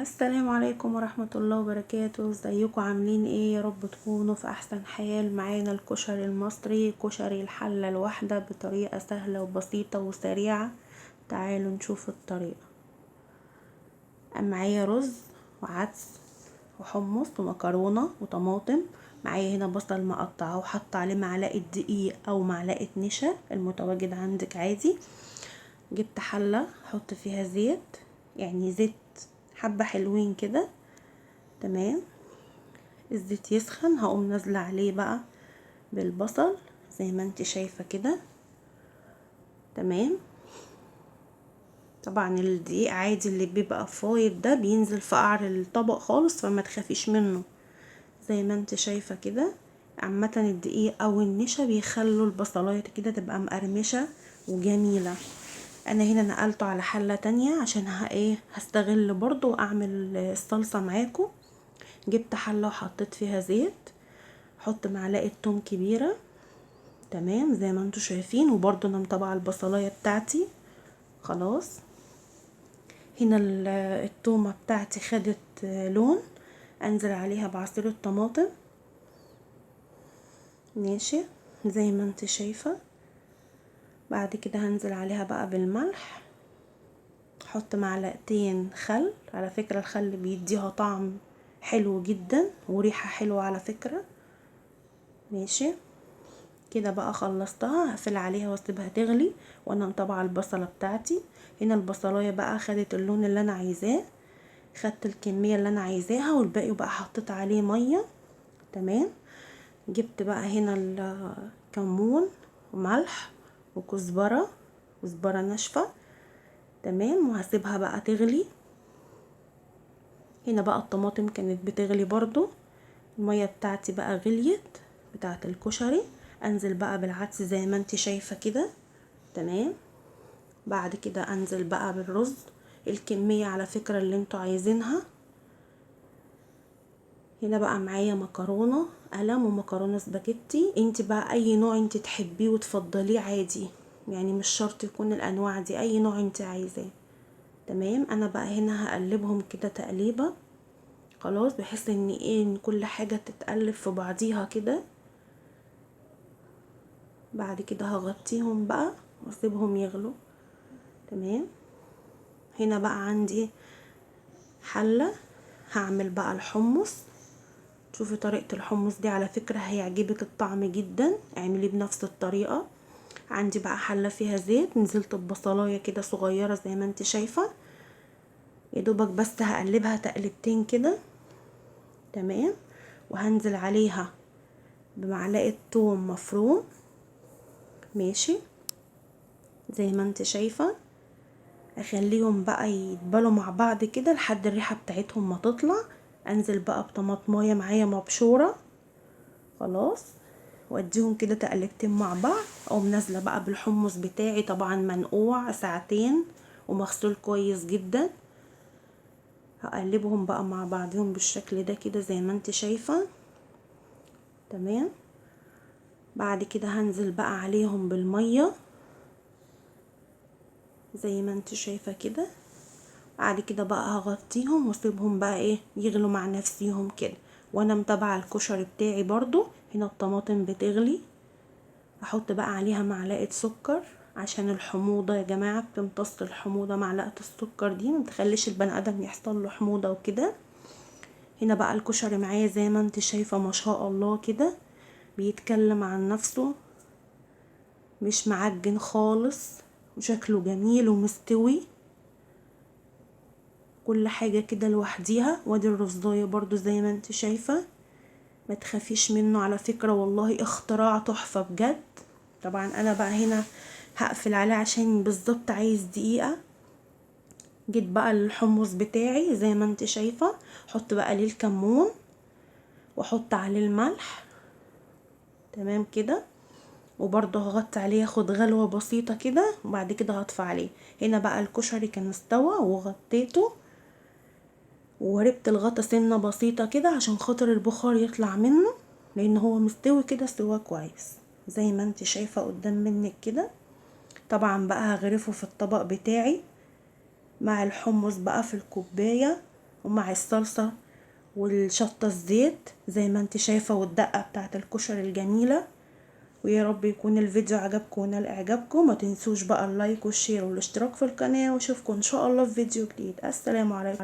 السلام عليكم ورحمة الله وبركاته. ازيكم عاملين ايه؟ يا رب تكونوا في احسن حال. معانا الكشري المصري، كشري الحلة الواحدة بطريقة سهلة وبسيطة وسريعة. تعالوا نشوف الطريقة. معايا رز وعدس وحمص ومكرونة وطماطم. معايا هنا بصل مقطعه وحط عليه معلقة دقيق او معلقة نشا المتواجد عندك عادي. جبت حلة حط فيها زيت، يعني زيت حبة حلوين كده. تمام. الزيت يسخن هقوم نازله عليه بقى بالبصل زي ما انت شايفه كده. تمام. طبعا الدقيق عادي اللي بيبقى فايض ده بينزل في قعر الطبق خالص، فما تخافيش منه. زي ما انت شايفه كده. عامه الدقيق او النشا بيخلوا البصلايه كده تبقى مقرمشه وجميله. انا هنا نقلته على حله تانية عشان هستغل برضو واعمل الصلصه معاكم. جبت حله وحطيت فيها زيت، حط معلقه توم كبيره. تمام زي ما انتوا شايفين، وبرضو انا مطبعه البصلايه بتاعتي. خلاص. هنا التومه بتاعتي خدت لون، انزل عليها بعصير الطماطم. ماشي زي ما انت شايفه. بعد كده هنزل عليها بقى بالملح. احط معلقتين خل، على فكره الخل بيديها طعم حلو جدا وريحه حلوه على فكره. ماشي كده بقى خلصتها، هقفل عليها واسيبها تغلي وانا مطبعه البصله بتاعتي. هنا البصلايه بقى خدت اللون اللي انا عايزاه، خدت الكميه اللي انا عايزاها، والباقي بقى حطيت عليه ميه. تمام. جبت بقى هنا الكمون وملح وكزبره، كزبره ناشفه. تمام. وهسيبها بقى تغلي. هنا بقى الطماطم كانت بتغلي برضو، الميه بتاعتي بقى غليت بتاعه الكشري. انزل بقى بالعدس زي ما انت شايفه كده. تمام. بعد كده انزل بقى بالرز، الكمية على فكرة اللي انتوا عايزينها. هنا بقى معايا مكرونة قلم ومكرونة سباجيتي، انت بقى اي نوع انت تحبيه وتفضليه عادي، يعني مش شرط يكون الانواع دي، اي نوع انت عايزاه. تمام. انا بقى هنا هقلبهم كده تقليبة، خلاص، بحيث ان كل حاجة تتقلب في بعضيها كده. بعد كده هغطيهم بقى واسيبهم يغلوا. تمام. هنا بقى عندي حلة هعمل بقى الحمص. شوفي طريقة الحمص دي على فكرة هيعجبك الطعم جدا، اعمليه بنفس الطريقة. عندي بقى حلة فيها زيت، نزلت ببصلاية كده صغيرة زي ما انت شايفة، يا دوبك بس هقلبها تقلبتين كده. تمام. وهنزل عليها بمعلقة توم مفروم. ماشي زي ما انت شايفة. اخليهم بقى يتبالوا مع بعض كده لحد الريحة بتاعتهم ما تطلع. انزل بقى بطماطمايه معايا مبشورة. خلاص. واديهم كده تقلبتين مع بعض، اقوم نازله بقى بالحمص بتاعي، طبعا منقوع ساعتين ومغسول كويس جدا. هقلبهم بقى مع بعضهم بالشكل ده كده زي ما انت شايفه. تمام. بعد كده هنزل بقى عليهم بالميه زي ما انت شايفه كده. بعد كده بقى هغطيهم واسيبهم بقى يغلوا مع نفسيهم كده، وانا متابعه الكشري بتاعي برضو. هنا الطماطم بتغلي، احط بقى عليها معلقه سكر عشان الحموضه يا جماعه، بتمتص الحموضه معلقه السكر دي، ما تخليش البني ادم يحصل له حموضه وكده. هنا بقى الكشري معايا زي ما انت شايفه ما شاء الله كده، بيتكلم عن نفسه، مش معجن خالص، وشكله جميل ومستوي كل حاجه كده لوحديها. وادي الرزايه برضو زي ما انت شايفه، ما تخافيش منه على فكره، والله اختراع تحفه بجد. طبعا انا بقى هنا هقفل عليه عشان بالظبط عايز دقيقة. جيت بقى الحمص بتاعي زي ما انت شايفة، حط بقى عليه الكمون واحط عليه الملح. تمام كده. وبرضه هغطي عليه ياخد غلوة بسيطة كده، وبعد كده هطفي عليه. هنا بقى الكشري كان استوى وغطيته، وهربت الغطا سنة بسيطة كده عشان خاطر البخار يطلع منه، لان هو مستوي كده سوا كويس زي ما انت شايفة قدام منك كده. طبعا بقى هغرفه في الطبق بتاعي مع الحمص بقى في الكوباية، ومع الصلصة والشطة الزيت زي ما انت شايفة، والدقة بتاعت الكشري الجميلة. ويا رب يكون الفيديو عجبكم ونال اعجابكم. ما تنسوش بقى اللايك والشير والاشتراك في القناة، واشوفكم ان شاء الله في فيديو جديد. السلام عليكم.